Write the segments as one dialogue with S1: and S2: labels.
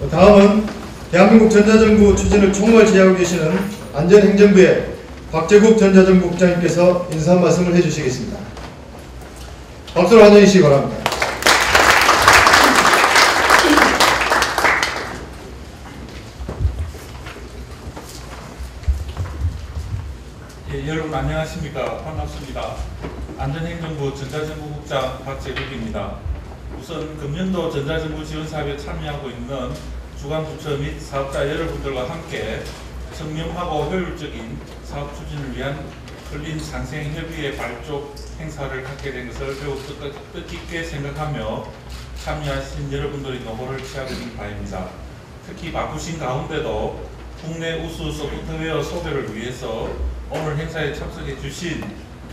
S1: 다음은 대한민국 전자정부 추진을 총괄지휘하고 계시는 안전행정부의 곽재국 전자정부 국장님께서 인사 한 말씀을 해주시겠습니다. 박수로 환영해 주시기 바랍니다.
S2: 예, 여러분 안녕하십니까. 반갑습니다. 안전행정부 전자정부국장 곽재국입니다. 우선 금년도 전자정부 지원사업에 참여하고 있는 주관부처 및 사업자 여러분들과 함께 청렴하고 효율적인 사업 추진을 위한 클린 상생협의회 발족 행사를 갖게 된 것을 매우 뜻깊게 생각하며 참여하신 여러분들의 노고를 취하는 바입니다. 특히 바쁘신 가운데도 국내 우수 소프트웨어 소개를 위해서 오늘 행사에 참석해 주신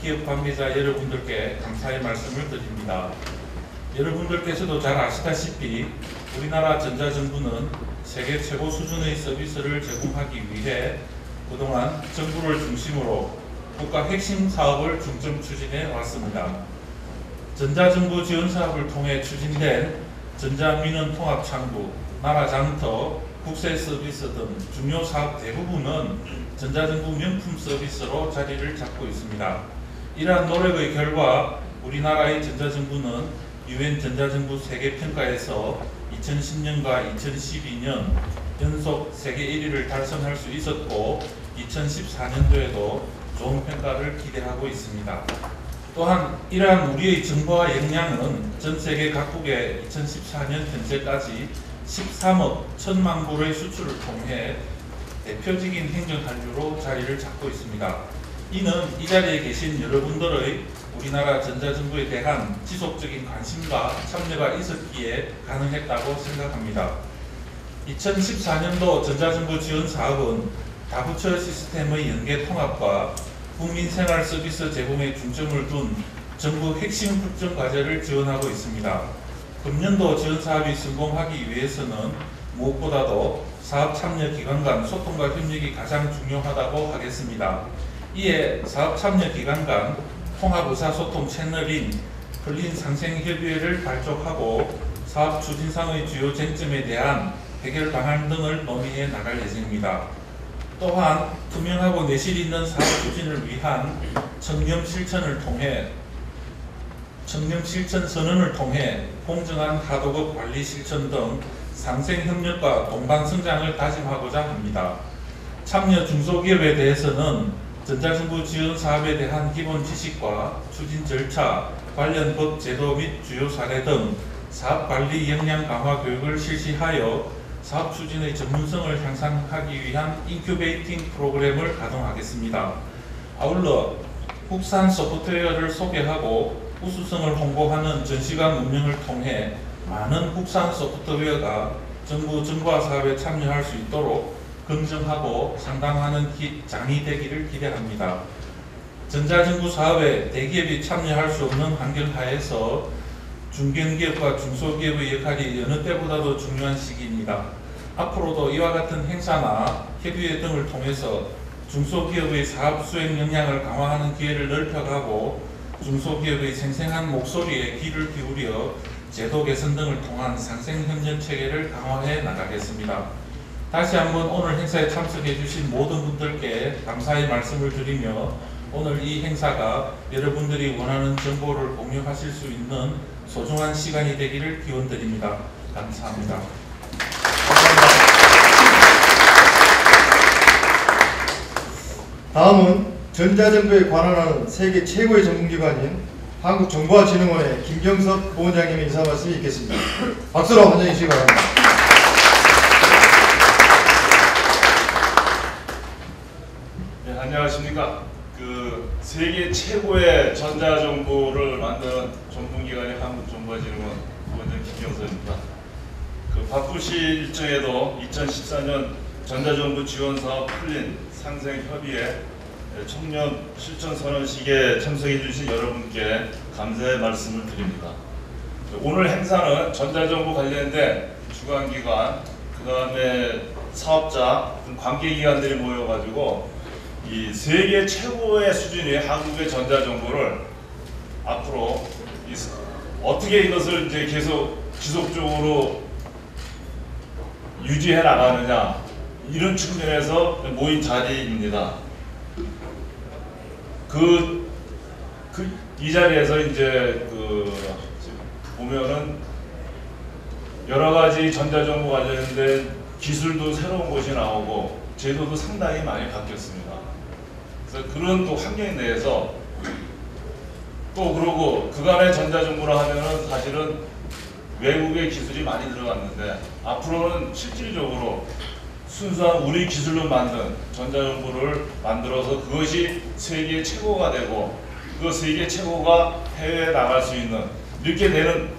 S2: 기업 관계자 여러분들께 감사의 말씀을 드립니다. 여러분들께서도 잘 아시다시피 우리나라 전자정부는 세계 최고 수준의 서비스를 제공하기 위해 그동안 정부를 중심으로 국가 핵심 사업을 중점 추진해 왔습니다. 전자정부 지원사업을 통해 추진된 전자민원통합창구, 나라장터, 국세서비스 등 중요 사업 대부분은 전자정부 명품 서비스로 자리를 잡고 있습니다. 이러한 노력의 결과 우리나라의 전자정부는 UN 전자정부 세계평가에서 2010년과 2012년 연속 세계 1위를 달성할 수 있었고 2014년도에도 좋은 평가를 기대하고 있습니다. 또한 이러한 우리의 정보와 역량은 전 세계 각국에 2014년 현재까지 13억 1천만 불의 수출을 통해 대표적인 행정한류로 자리를 잡고 있습니다. 이는 이 자리에 계신 여러분들의 우리나라 전자정부에 대한 지속적인 관심과 참여가 있었기에 가능했다고 생각합니다. 2014년도 전자정부 지원 사업은 다부처 시스템의 연계 통합과 국민생활 서비스 제공에 중점을 둔 정부 핵심 국정 과제를 지원하고 있습니다. 금년도 지원 사업이 성공하기 위해서는 무엇보다도 사업 참여 기관 간 소통과 협력이 가장 중요하다고 하겠습니다. 이에 사업 참여 기관 간 통합 의사소통 채널인 클린 상생협의회를 발족하고 사업 추진상의 주요 쟁점에 대한 해결 방안 등을 논의해 나갈 예정입니다. 또한 투명하고 내실 있는 사업 추진을 위한 청렴 실천 선언을 통해 공정한 하도급 관리 실천 등 상생협력과 동반성장을 다짐하고자 합니다. 참여 중소기업에 대해서는 전자정부 지원 사업에 대한 기본 지식과 추진 절차, 관련 법 제도 및 주요 사례 등 사업 관리 역량 강화 교육을 실시하여 사업 추진의 전문성을 향상하기 위한 인큐베이팅 프로그램을 가동하겠습니다. 아울러 국산 소프트웨어를 소개하고 우수성을 홍보하는 전시관 운영을 통해 많은 국산 소프트웨어가 정부 정보화 사업에 참여할 수 있도록 긍정하고 상담하는 장이 되기를 기대합니다. 전자정부 사업에 대기업이 참여할 수 없는 환경 하에서 중견기업과 중소기업의 역할이 여느 때보다도 중요한 시기입니다. 앞으로도 이와 같은 행사나 협의회 등을 통해서 중소기업의 사업 수행 역량을 강화하는 기회를 넓혀가고 중소기업의 생생한 목소리에 귀를 기울여 제도 개선 등을 통한 상생협력 체계를 강화해 나가겠습니다. 다시 한번 오늘 행사에 참석해 주신 모든 분들께 감사의 말씀을 드리며 오늘 이 행사가 여러분들이 원하는 정보를 공유하실 수 있는 소중한 시간이 되기를 기원드립니다. 감사합니다.
S1: 다음은 전자정부에 관할하는 세계 최고의 전문기관인 한국정보화진흥원의 김경석 부원장님의 인사 말씀이 있겠습니다. 박수로 환영해 주시기 바랍니다.
S3: 네, 안녕하십니까. 세계 최고의 전자정보를 만든 전문기관인 한국정보화진흥원 부원장 김경석입니다. 바쁘신 일정에도 2014년 전자정부 지원사업 클린 상생협의회 청년 실천선언식에 참석해 주신 여러분께 감사의 말씀을 드립니다. 오늘 행사는 전자정부 관련된 주관기관, 그 다음에 사업자, 관계기관들이 모여가지고 이 세계 최고의 수준의 한국의 전자정보를 앞으로 어떻게 이것을 이제 계속 지속적으로 유지해 나가느냐, 이런 측면에서 모인 자리입니다. 이 자리에서 이제 보면은 여러 가지 전자정보 관련된 기술도 새로운 것이 나오고 제도도 상당히 많이 바뀌었습니다. 그래서 그런 또 환경 내에서 또 그러고 그간의 전자정보를 하면은 사실은 외국의 기술이 많이 들어갔는데 앞으로는 실질적으로 순수한 우리 기술로 만든 전자정보를 만들어서 그것이 세계 최고가 되고 그 세계 최고가 해외에 나갈 수 있는 이렇게 되는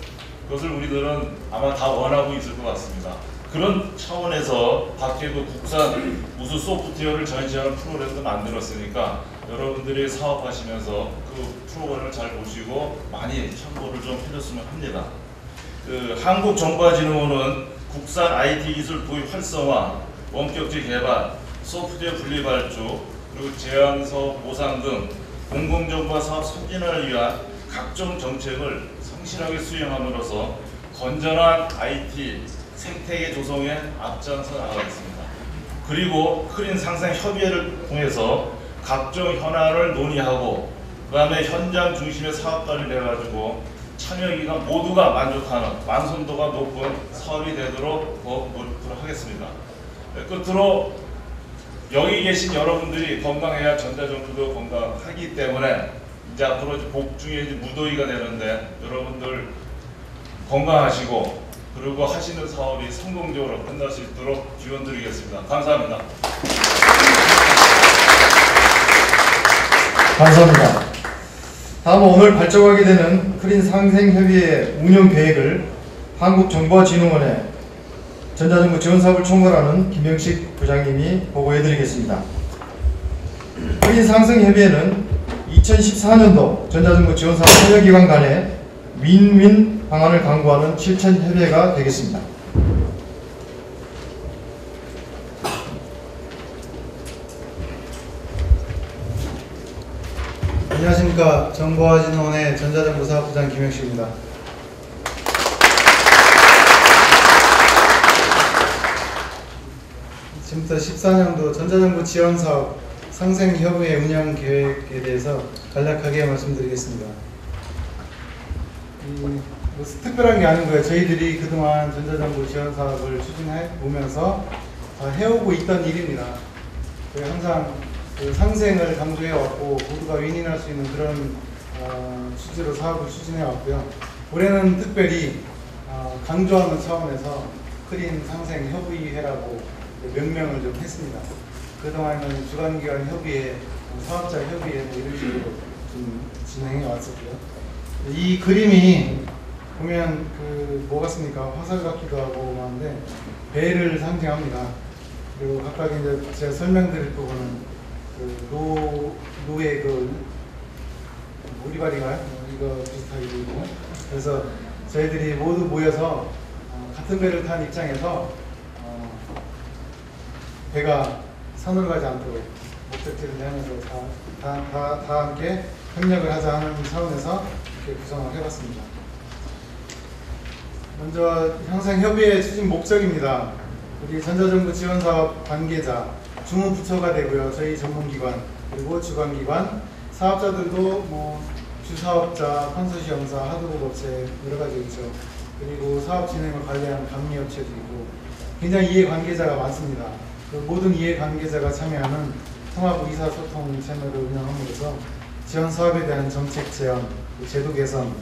S3: 것을 우리들은 아마 다 원하고 있을 것 같습니다. 그런 차원에서 밖에 그 국산 우수 소프트웨어를 전시하는 프로그램도 만들었으니까 여러분들이 사업하시면서 그 프로그램을 잘 보시고 많이 참고를 좀 해줬으면 합니다. 한국정보화진흥원은 국산 IT 기술 도입 활성화, 원격제 개발, 소프트웨어 분리 발주, 그리고 제안서 보상 등 공공정보화 사업 선진화를 위한 각종 정책을 성실하게 수행함으로써 건전한 IT 생태계 조성에 앞장서 나가겠습니다. 그리고 크린 상생 협의회를 통해서 각종 현안을 논의하고 그 다음에 현장 중심의 사업 관리를 해가지고 참여기관 모두가 만족하는 완성도가 높은 사업이 되도록 더 노력을 하겠습니다. 끝으로 여기 계신 여러분들이 건강해야 전자정부도 건강하기 때문에 이제 앞으로 복중에 무더위가 되는데 여러분들 건강하시고 그리고 하시는 사업이 성공적으로 끝날 수 있도록 기원드리겠습니다. 감사합니다.
S1: 감사합니다. 다음은 오늘 발족하게 되는 크린 상생협의회 운영 계획을 한국정보화진흥원의 전자정부 지원사업을 총괄하는 김영식 부장님이 보고해드리겠습니다. 크린 상생협의회는 2014년도 전자정부 지원사업 참여기관 간의 윈윈 방안을 강구하는 실천협의회가 되겠습니다.
S4: 안녕하십니까. 정보화진흥원의 전자정보사업부장 김영식입니다. 지금부터 14년도 전자정보 지원사업 상생협의회 운영 계획에 대해서 간략하게 말씀드리겠습니다. 뭐 특별한 게 아닌 거예요. 저희들이 그동안 전자정보 지원사업을 추진해 보면서 해오고 있던 일입니다. 항상 그 상생을 강조해 왔고 모두가 윈윈할 수 있는 그런 취지로 사업을 추진해 왔고요. 올해는 특별히 강조하는 차원에서 크린 상생 협의회라고 명명을 좀 했습니다. 그동안은 주관기관 협의회, 사업자 협의회 뭐 이런 식으로 좀 진행해 왔었고요. 이 그림이 보면 뭐 같습니까? 화살 같기도 하고 하는데 배를 상징합니다. 그리고 각각 이제 제가 설명드릴 부분은 노의 오리발이가 이거 비슷하게 보이고, 그래서 저희들이 모두 모여서 같은 배를 탄 입장에서 배가 산으로 가지 않도록 목적지를 향해서 다 함께 협력을 하자 하는 차원에서 이렇게 구성을 해봤습니다. 먼저 상생협의회 추진 목적입니다. 우리 전자정부 지원사업 관계자, 주무부처가 되고요. 저희 전문기관, 그리고 주관기관, 사업자들도 뭐 주사업자, 컨소시엄사, 하드복 업체 여러 가지 있죠. 그리고 사업 진행을 관리하는 감리업체도 있고 굉장히 이해관계자가 많습니다. 그 모든 이해관계자가 참여하는 통합 의사소통 채널을 운영함으로써 지원 사업에 대한 정책 제안, 제도 개선,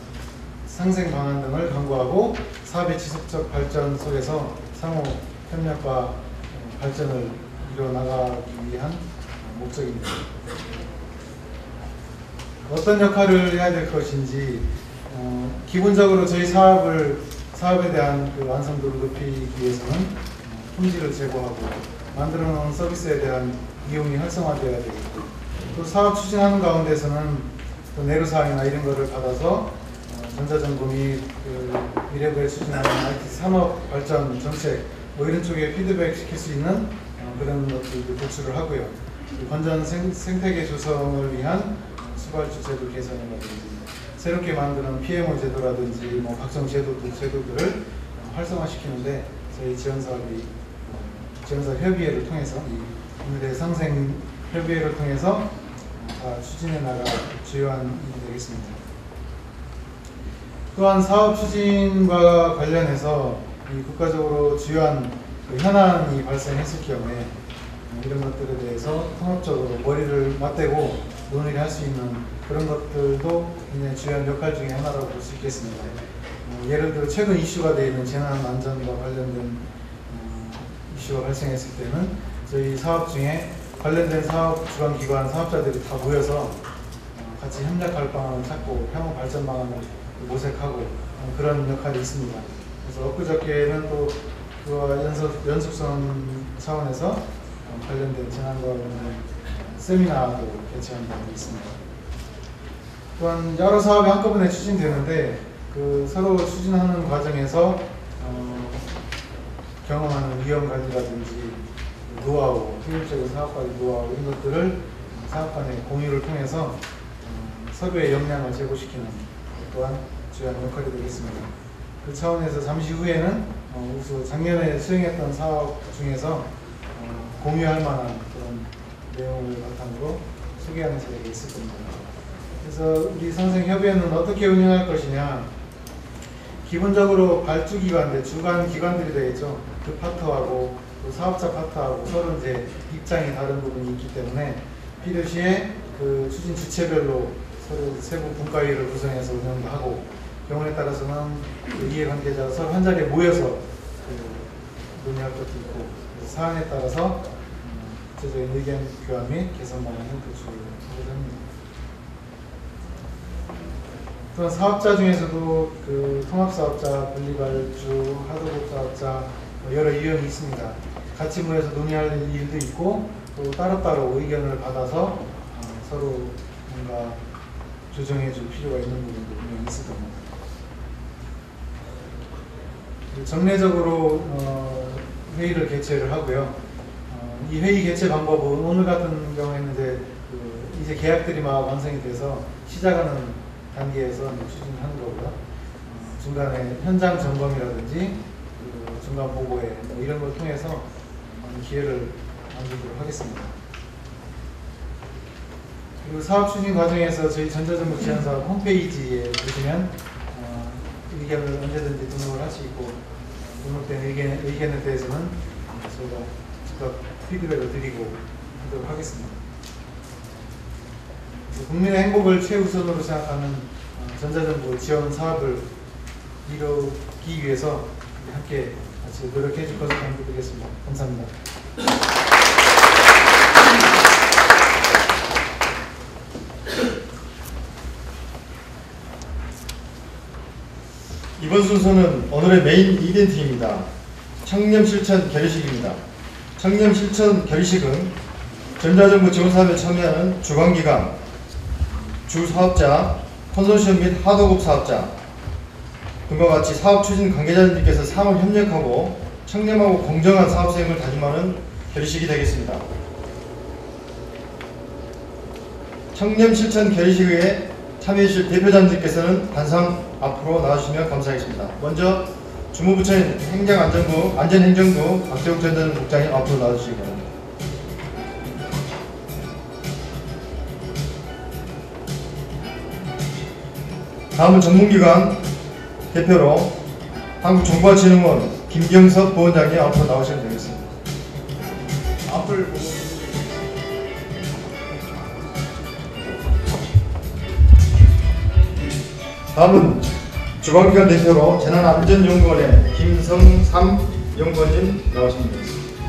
S4: 상생 방안 등을 강구하고 사업의 지속적 발전 속에서 상호 협력과 발전을 이뤄나가기 위한 목적입니다. 어떤 역할을 해야 될 것인지, 기본적으로 저희 사업에 대한 그 완성도를 높이기 위해서는 품질을 제고하고 만들어 놓은 서비스에 대한 이용이 활성화되어야 되겠고, 또 사업 추진하는 가운데서는 또 내로사항이나 이런 거를 받아서 전자정보 및 미래부에 추진하는 IT 산업 발전 정책 뭐 이런 쪽에 피드백 시킬 수 있는 그런 것들도 도출을 하고요. 건전 생태계 조성을 위한 수발주 제도 개선이라든지 새롭게 만드는 PMO 제도라든지 뭐 각종 제도들을 활성화시키는데 저희 지원 사업이 지원사 협의회를 통해서 오늘의 상생 협의회를 통해서 추진해 나갈 주요한 일이 되겠습니다. 또한 사업 추진과 관련해서 이 국가적으로 주요한 현안이 발생했을 경우에 이런 것들에 대해서 통합적으로 머리를 맞대고 논의를 할 수 있는 그런 것들도 굉장히 중요한 역할 중에 하나라고 볼 수 있겠습니다. 예를 들어 최근 이슈가 되어 있는 재난안전과 관련된 이슈가 발생했을 때는 저희 사업 중에 관련된 사업 주관기관 사업자들이 다 모여서 같이 협력할 방안을 찾고 향후 발전 방안을 모색하고 그런 역할이 있습니다. 그래서 엊그저께는 또 그와 연속성 차원에서 관련된 재난과 관련된 세미나도 개최한 바가 있습니다. 또한 여러 사업이 한꺼번에 추진되는데 그 서로 추진하는 과정에서 경험하는 위험 관리라든지 노하우, 효율적인 사업 관리 노하우 이런 것들을 사업 간의 공유를 통해서 서로의 역량을 제고시키는 또한 주요한 역할이 되겠습니다. 그 차원에서 잠시 후에는 우수 작년에 수행했던 사업 중에서 공유할 만한 그런 내용을 바탕으로 소개하는 자리가 있을 겁니다. 그래서 우리 상생협의회는 어떻게 운영할 것이냐, 기본적으로 발주기관들, 주관기관들이 되겠죠. 그 파트하고 또 사업자 파트하고 서로 이제 입장이 다른 부분이 있기 때문에 필요시에 그 추진 주체별로 서로 세부 분과위를 구성해서 운영도 하고, 경우에 따라서는 그 이해관계자가 서로 한 자리에 모여서 논의할 것도 있고, 사안에 따라서 구체적인 의견 교환 및 개선 방안을 도출하고자 합니다. 또한 사업자 중에서도 그 통합사업자, 분리발주, 하도급 사업자 여러 유형이 있습니다. 같이 모여서 논의할 일도 있고 또 따로따로 의견을 받아서 서로 뭔가 조정해 줄 필요가 있는 부분도 분명히 있을 겁니다. 정례적으로 회의를 개최를 하고요. 이 회의 개최 방법은 오늘 같은 경우에는 이제 계약들이 막 완성이 돼서 시작하는 단계에서 추진하는 거고요. 중간에 현장 점검이라든지 중간 보고회 이런 걸 통해서 기회를 만들도록 하겠습니다. 그리고 사업 추진 과정에서 저희 전자정부 지원사업 홈페이지에 보시면 의견을 언제든지 등록을 할 수 있고, 등록된 의견에 대해서는 저희가 즉각 피드백을 드리고 하도록 하겠습니다. 국민의 행복을 최우선으로 생각하는 전자정부 지원 사업을 이루기 위해서 함께 같이 노력해 줄 것을 부탁드리겠습니다. 감사합니다.
S1: 이번 순서는 오늘의 메인 이벤트입니다. 청렴 실천 결의식입니다. 청렴 실천 결의식은 전자정부 지원사업에 참여하는 주관기관, 주사업자, 컨소시엄 및 하도급 사업자 등과 같이 사업 추진 관계자님께서 상호 협력하고 청렴하고 공정한 사업 수행을 다짐하는 결의식이 되겠습니다. 청렴 실천 결의식에 참여해 주실 대표자님들께서는 단상 앞으로 나와주시면 감사하겠습니다. 먼저 주무부처인 안전행정부 박재국 전자정부 국장님 앞으로 나와주시기 바랍니다. 다음은 전문기관 대표로 한국정보화진흥원 김경섭 부원장님 앞으로 나오시면 되겠습니다. 앞을 보고 다음은 주관기관 대표로 재난안전연구원의 김성삼 연구원님 나오시면 되겠습니다.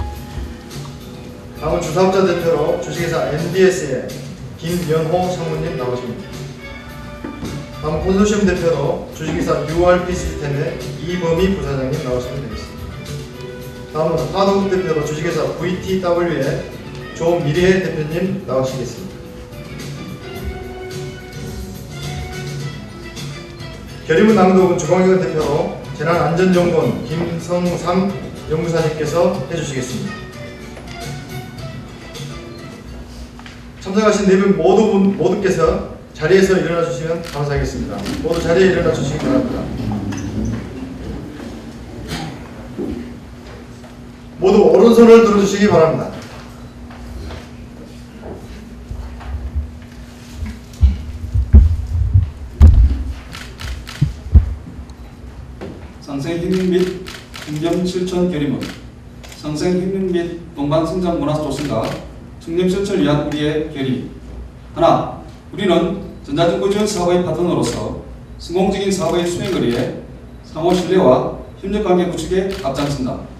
S1: 다음은 주사업자 대표로 주식회사 MBS의 김연호 상무님 나오시면 됩니다. 다음 컨소시엄 대표로 주식회사 URP 시스템의 이범희 부사장님 나오시면 되겠습니다. 다음은 하도급 대표로 주식회사 VTW의 조미래 대표님 나오시겠습니다. 결의문 낭독은 주관기관 대표로 재난안전연구원 김성삼 연구사님께서 해주시겠습니다. 참석하신 네 분 모두께서 자리에서 일어나 주시면 감사하겠습니다. 모두 자리에 일어나 주시기 바랍니다. 모두 오른손을 들어주시기 바랍니다.
S5: 상생협력 및 행정실천 결의문 상생협력 및 동반성장 문화 조성과 청렴실천을 위한 우리의 결의. 하나, 우리는 전자정부 지원 사업의 파트너로서 성공적인 사업의 수행을 위해 상호 신뢰와 협력관계 구축에 앞장선다.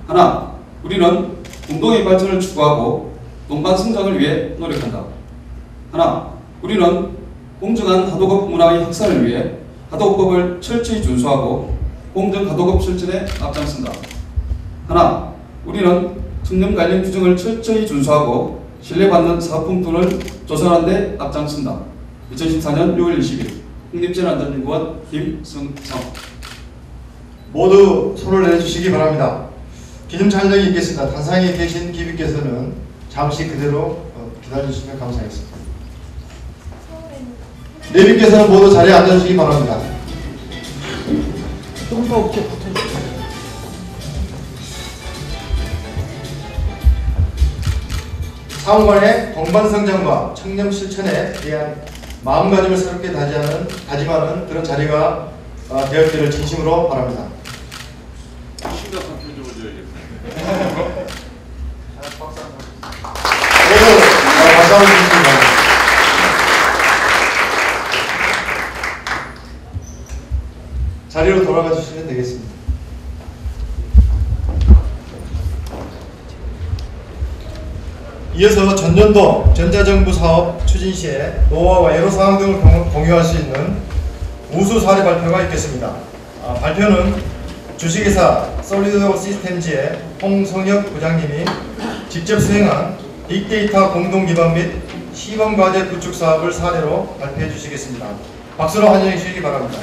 S5: 하나, 우리는 공동의 발전을 추구하고 동반성장을 위해 노력한다. 하나, 우리는 공정한 하도급 문화의 확산을 위해 하도급법을 철저히 준수하고 공정 하도급 실천에 앞장선다. 하나, 우리는 청렴 관련 규정을 철저히 준수하고 신뢰받는 사업품 등을 조성하는 데 앞장선다. 2014년 6월 20일 국립재난안전연구원 김승성.
S1: 모두 손을 내주시기 바랍니다. 기념 촬영이 있겠습니다. 단상에 계신 기비께서는 잠시 그대로 기다려주시면 감사하겠습니다. 내비께서는 모두 자리에 앉아주시기 바랍니다.
S6: 조금 더 어깨 붙어주세요.
S1: 사원간의 동반성장과 청렴 실천에 대한 마음가짐을 새롭게 다짐하는 그런 자리가 되었기를 진심으로 바랍니다.
S3: 심각한 표정을 줘야겠네.
S1: 모두 박수 한번 주시기 바랍니다. 자리로 돌아가 주시면 되겠습니다. 이어서 전년도 전자정부 사업 추진 시에 노하우와 애로사항 등을 공유할 수 있는 우수 사례 발표가 있겠습니다. 발표는 주식회사 솔리드 시스템즈의 홍성혁 부장님이 직접 수행한 빅데이터 공동기반 및 시범과제 구축 사업을 사례로 발표해 주시겠습니다. 박수로 환영해 주시기 바랍니다.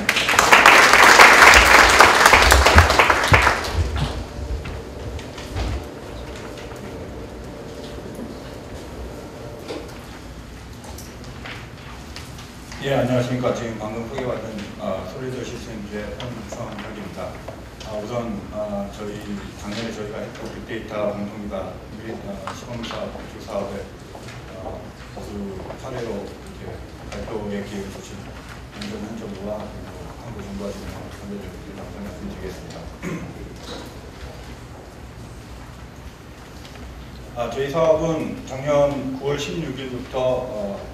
S7: 예, 안녕하십니까. 지금 방금 소개받은 솔리드 시스템즈의 홍성혁입니다. 우선 저희 작년에 저희가 했던 빅데이터 공동기반 및 시범사업 구축 사업의 모두 사례로 이렇게 발표의 기회를 주신 행정부와 한국 정부와 지금 선배들께 감사 말씀드리겠습니다. 저희 사업은 작년 9월 16일부터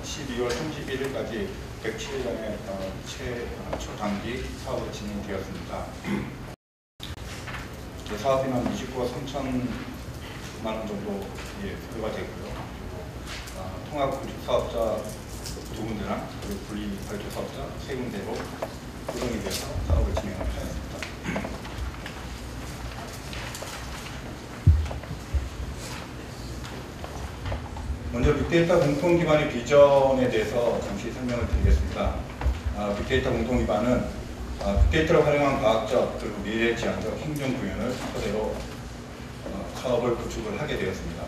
S7: 12월 31일까지 107일간의 초단기 사업이 진행되었습니다. 사업비는 29억 3천만 원 정도 소요가 되고요. 통합 구축 사업자 2군데랑 그리고 분리 발주 사업자 3군데로 구성이 돼서 사업을 진행하였습니다. 먼저 빅데이터 공통기반의 비전에 대해서 잠시 설명을 드리겠습니다. 빅데이터 공통기반은 빅데이터를 활용한 과학적 그리고 미래지향적 행정구현을 토대로 사업을 구축을 하게 되었습니다.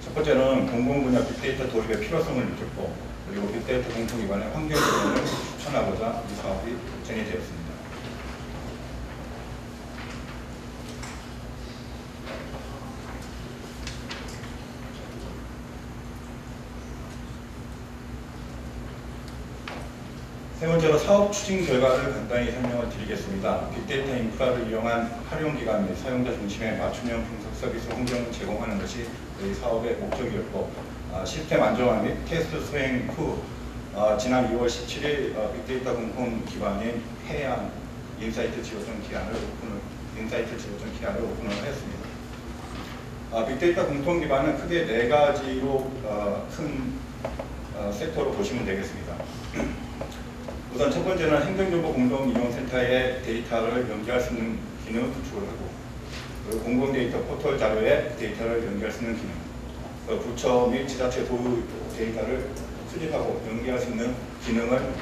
S7: 첫 번째는 공공분야 빅데이터 도입의 필요성을 느꼈고, 그리고 빅데이터 공통기반의 환경구현을 추천하고자 이 사업이 진행되었습니다. 세 번째로 사업 추진 결과를 간단히 설명을 드리겠습니다. 빅데이터 인프라를 이용한 활용기관 및 사용자 중심의 맞춤형 분석 서비스 환경을 제공하는 것이 저희 사업의 목적이었고, 시스템 안정화 및 테스트 수행 후 지난 2월 17일 빅데이터 공통 기반인 해안 인사이트 지원전 기한을 오픈을 했습니다. 빅데이터 공통 기반은 크게 4가지로 큰 섹터로 보시면 되겠습니다. 우선 첫 번째는 행정정보 공동이용센터의 데이터를 연결할 수 있는 기능을 구축을 하고, 그리고 공공데이터 포털 자료에 데이터를 연결할 수 있는 기능, 부처 및 지자체 도구 데이터를 수집하고 연결할 수 있는 기능을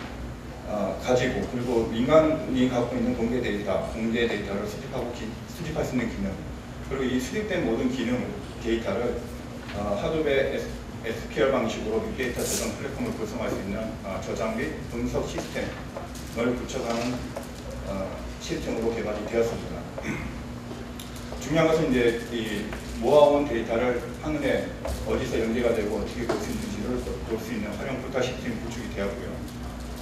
S7: 가지고, 그리고 민간이 갖고 있는 공개 데이터를 수집할 수 있는 기능, 그리고 이 수집된 모든 데이터를 하드웨어 SQL 방식으로 빅데이터 저장 플랫폼을 구성할 수 있는 저장 및 분석 시스템을 구축하는 시스템으로 개발이 되었습니다. 중요한 것은 이제 이 모아온 데이터를 한눈에 어디서 연계가 되고 어떻게 볼 수 있는지를 볼 수 있는 활용부터 시스템이 구축이 되었고요.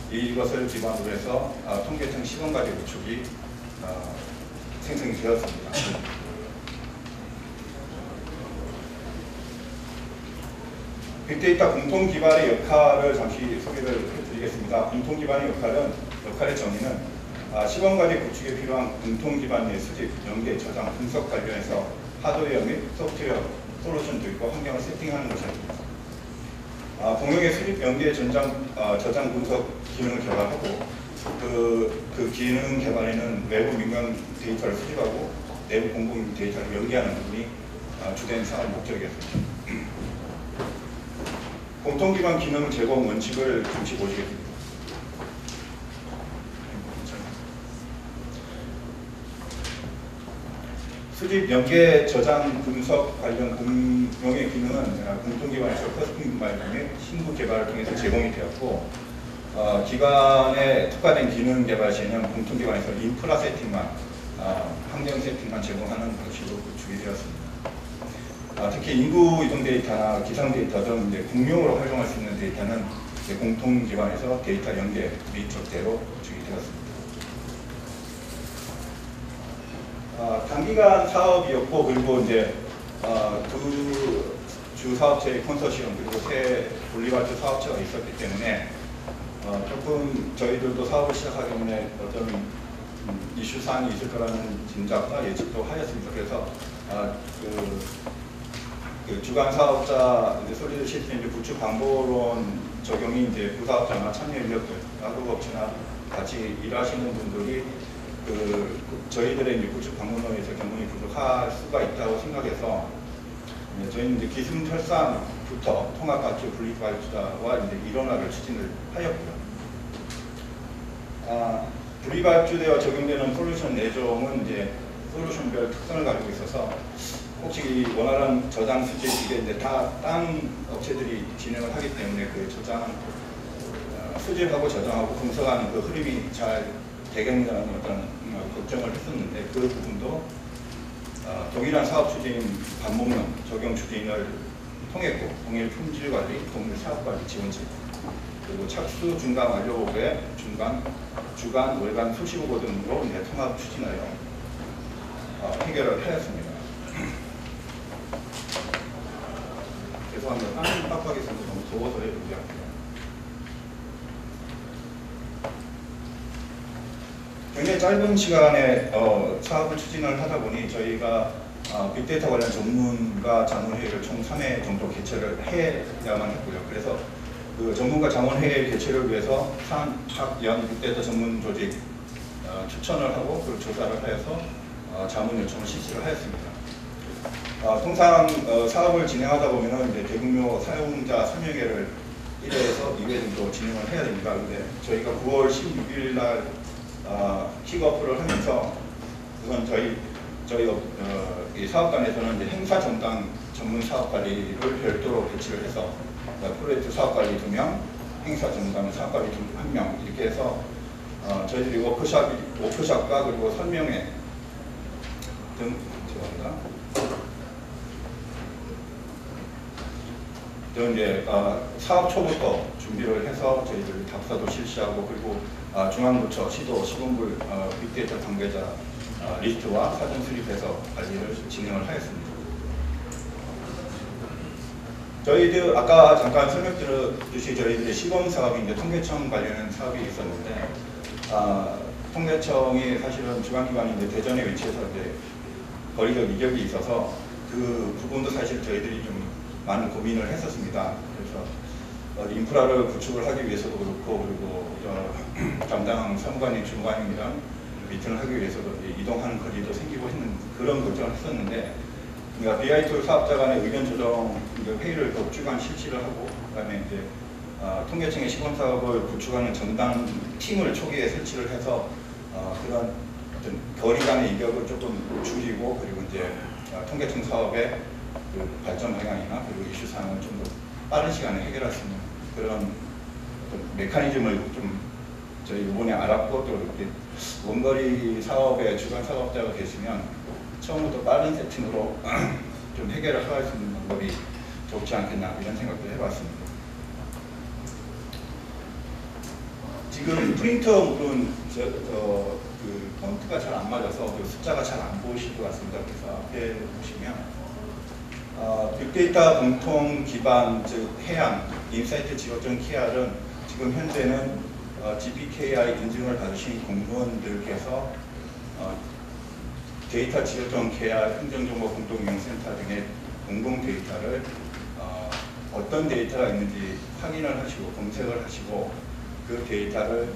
S7: 이것을 기반으로 해서 통계청 시범과제 구축이 생성이 되었습니다. 빅데이터 공통 기반의 역할을 잠시 소개를 해드리겠습니다. 공통 기반의 역할의 정의는 시범과제 구축에 필요한 공통 기반의 수집, 연계, 저장, 분석 관련해서 하드웨어 및 소프트웨어 솔루션도 있고 환경을 세팅하는 것입니다. 공용의 수집, 연계, 저장, 분석 기능을 개발하고 그 기능 개발에는 외부 민감 데이터를 수집하고 내부 공공 데이터를 연계하는 부분이 주된 사업 목적이었습니다. 공통기반 기능 제공 원칙을 잠시 보시겠습니다. 수집, 연계, 저장, 분석 관련 공용의 기능은 공통기반에서 커스텀 발전 및 신규 개발을 통해서 제공이 되었고 기관에 특화된 기능 개발 시에는 공통기반에서 인프라 세팅만, 환경 세팅만 제공하는 것으로 구축이 되었습니다. 특히 인구 이동 데이터나 기상 데이터 등 이제 공용으로 활용할 수 있는 데이터는 이제 공통 기반에서 데이터 연계 네트워크대로 구축이 되었습니다. 단기간 사업이었고 그리고 이제 두 주 사업체의 컨소시엄 그리고 새 분리발주 사업체가 있었기 때문에 조금 저희들도 사업을 시작하기 전에 어떤 이슈 사항이 있을 거라는 짐작과 예측도 하였습니다. 그래서 그 주간 사업자 솔리드 시스템 구축 광고론 적용이 이제 부사업자나 참여 인력들, 가구업체나 같이 일하시는 분들이 저희들의 이제 구축 광고론에서 경험이 부족할 수가 있다고 생각해서 저희는 이제 기승철상부터 통합발주, 분리발주자와 이제 일원화를 추진을 하였고요. 분리발주되어 적용되는 솔루션 내종은 이제 솔루션별 특성을 가지고 있어서 혹시 원활한 저장 수집 이게 이제 다 다른 업체들이 진행을 하기 때문에 그 저장 수집하고 저장하고 분석하는 그 흐름이 잘 되겠냐는 어떤 걱정을 했었는데 그 부분도 동일한 사업 추진 반복론 적용 추진을 통했고 동일 품질 관리, 동일 사업 관리 지원책 그리고 착수 중간 완료 보고에 주간, 월간 수시 보고 등으로 이제 통합 추진하여 해결을 하였습니다. 죄송합니다. 땀이 빡빡해서 너무 더워서 해드리고요. 굉장히 짧은 시간에 사업을 추진을 하다 보니 저희가 빅데이터 관련 전문가 자문회의를 총 3회 정도 개최를 해야만 했고요. 그래서 그 전문가 자문회의 개최를 위해서 산/학/연 빅데이터 전문 조직 추천을 하고 그 조사를 하여서 자문 요청을 실시를 하였습니다. 통상 사업을 진행하다 보면은 이제 대규모 사용자 설명회를 1회에서 2회 정도 진행을 해야 됩니다. 근데 저희가 9월 16일 날 킥오프를 하면서 우선 저희 이 사업단에서는 이제 행사 전담 전문 사업 관리를 별도로 배치를 해서 프로젝트 사업 관리 2명, 행사 전담 사업 관리 1명 이렇게 해서 저희들이 워크숍과 그리고 설명회 등 이제 사업 초부터 준비를 해서 저희들 답사도 실시하고 그리고 중앙부처, 시도, 시군부 빅데이터 관계자 리스트와 사전 수립해서 관리를 진행을 하였습니다. 저희들 아까 잠깐 설명드렸듯이 저희들의 시범 사업인데 통계청 관련 사업이 있었는데 통계청이 사실은 주관기관인데 대전에 위치해서 이제 거리적 이격이 있어서 그 부분도 사실 저희들이 좀 많은 고민을 했었습니다. 그래서 인프라를 구축을 하기 위해서도 그렇고 그리고 담당 사무관님, 주무관님이랑 미팅을 하기 위해서도 이동하는 거리도 생기고 했는 그런 결정을 했었는데 그러니까 BI2 사업자 간의 의견 조정 회의를 또 주간 실시를 하고 그다음에 이제 통계청의 시범 사업을 구축하는 전담 팀을 초기에 설치를 해서 그런 어떤 거리 간의 이격을 조금 줄이고 그리고 이제 통계청 사업의 그 발전 방향이나 그리고 이슈 사항을 좀 더 빠른 시간에 해결할 수 있는 그런 어떤 메커니즘을 좀 저희 이번에 알았고 또 이렇게 원거리 사업의 주간 사업자가 계시면 처음부터 빠른 세팅으로 좀 해결을 할 수 있는 방법이 좋지 않겠나 이런 생각도 해봤습니다. 지금 프린터물은 그 폰트가 잘 안 맞아서 그 숫자가 잘 안 보이실 것 같습니다. 그래서 앞에 보시면 빅데이터 공통 기반 즉 해양 인사이트 지역적 KR은 지금 현재는 GPKI 인증을 받으신 공무원들께서 데이터 지역적 KR 행정정보 공동이용센터 등의 공공 데이터를 어떤 데이터가 있는지 확인을 하시고 검색을 하시고 그 데이터를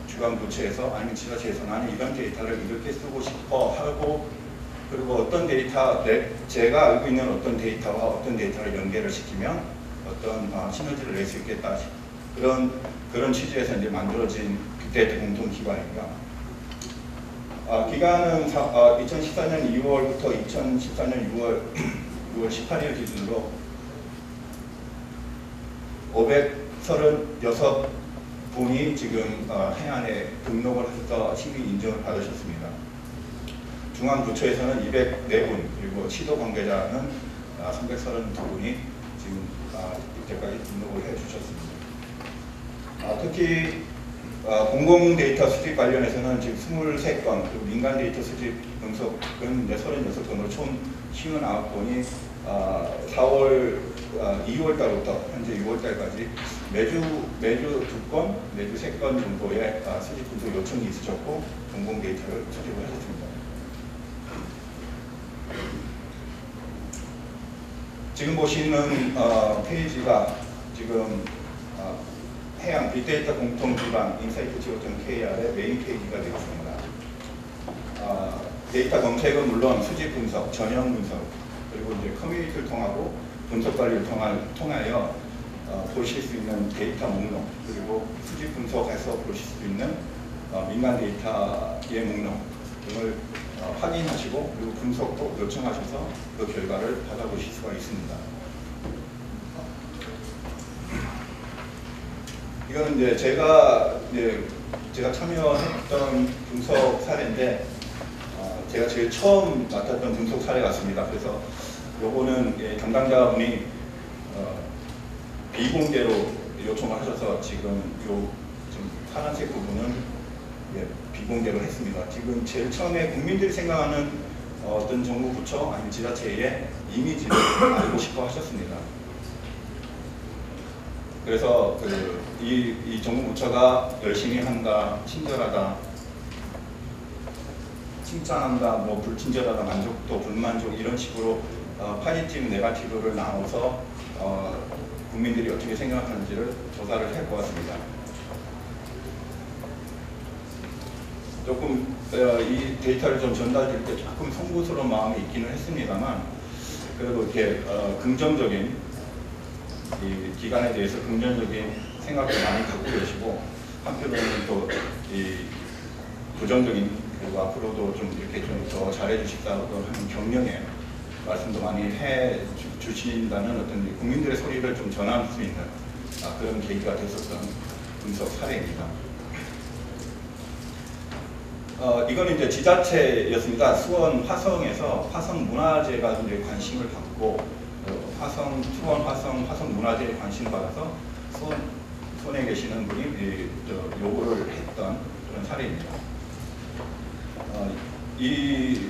S7: 주관부처에서 아니면 지자체에서 나는 이런 데이터를 이렇게 쓰고 싶어 하고 그리고 어떤 데이터, 제가 알고 있는 어떤 데이터와 어떤 데이터를 연계를 시키면 어떤 시너지를 낼 수 있겠다. 그런 취지에서 이제 만들어진 빅데이터 공통 기반입니다. 기간은 2014년 2월부터 2014년 6월 18일 기준으로 536분이 지금 해안에 등록을 해서 시민 인증을 받으셨습니다. 중앙부처에서는 204분, 그리고 시도 관계자는 332분이 지금 이때까지 등록을 해주셨습니다. 특히 공공 데이터 수집 관련해서는 지금 23건, 그리고 민간 데이터 수집 분석은 36건으로 총 59건이 2월 달부터 현재 6월 달까지 매주 2건, 매주 3건 정도의 수집 분석 요청이 있으셨고 공공 데이터를 수집을 하셨습니다. 지금 보시는 페이지가 지금 해양 빅데이터 공통 기반 인사이트 지오.kr의 메인 페이지가 되겠습니다. 데이터 검색은 물론 수집 분석, 전형 분석, 그리고 이제 커뮤니티를 통하고 분석 관리를 통하여 보실 수 있는 데이터 목록, 그리고 수집 분석해서 보실 수 있는 민간 데이터의 목록 등을 확인하시고 그리고 분석도 요청하셔서 그 결과를 받아보실 수가 있습니다. 이거는 이제 제가 참여했던 분석 사례인데 제가 제일 처음 맡았던 분석 사례 같습니다. 그래서 요거는 담당자분이 비공개로 요청을 하셔서 지금 파란색 부분은 비공개로 했습니다. 지금 제일 처음에 국민들이 생각하는 어떤 정부 부처 아니면 지자체의 이미지를 알고 싶어 하셨습니다. 그래서 이 정부 부처가 열심히 한다, 친절하다, 칭찬한다, 뭐 불친절하다, 만족도, 불만족 이런 식으로 파지티브, 네거티브를 나눠서 국민들이 어떻게 생각하는지를 조사를 해보았습니다. 조금 이 데이터를 좀 전달드릴 때 조금 송구스러운 마음이 있기는 했습니다만 그래도 이렇게 긍정적인 이 기관에 대해서 긍정적인 생각을 많이 갖고 계시고 한편으로는 또 이 부정적인 그리고 앞으로도 좀 이렇게 좀 더 잘해주십사고 하는 격려의 말씀도 많이 해 주신다는 어떤 국민들의 소리를 좀 전할 수 있는 그런 계기가 됐었던 분석 사례입니다. 이거는 이제 지자체였습니다. 수원 화성에서 화성 문화재가 이제 관심을 받고 수원 화성 문화재에 관심을 받아서 수원에 계시는 분이 요구를 했던 그런 사례입니다. 이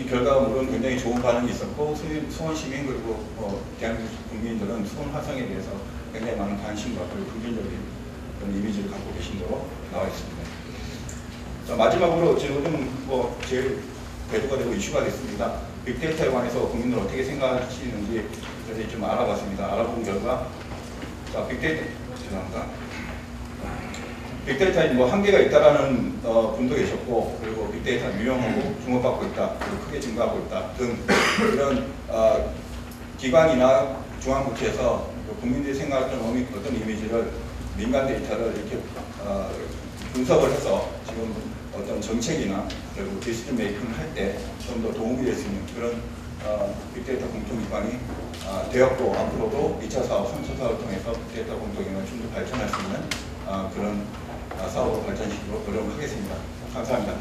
S7: 결과물은 굉장히 좋은 반응이 있었고 수원 시민 그리고 대한민국 국민들은 수원 화성에 대해서 굉장히 많은 관심과 그리고 긍정적인 그런 이미지를 갖고 계신 거로 나와 있습니다. 자, 마지막으로 지금 제일 대두가 되고 이슈가 됐습니다. 빅데이터에 관해서 국민들 어떻게 생각하시는지 저희들이 좀 알아봤습니다. 알아본 결과 자, 빅데이터에 뭐 한계가 있다라는 분도 계셨고 그리고 빅데이터 유용하고 주목받고 있다 그리고 크게 증가하고 있다 등 이런 기관이나 중앙부처에서 국민들이 생각했던 어떤 이미지를 민간 데이터를 이렇게 분석을 해서 지금 어떤 정책이나 그리고 디시전 메이킹을 할 때 좀 더 도움이 될 수 있는 그런 빅데이터 공통기관이 되었고 앞으로도 2차 사업, 3차 사업을 통해서 빅데이터 공통기관을 좀 더 발전할 수 있는 그런 사업으로 발전시키도록 노력하겠습니다. 감사합니다.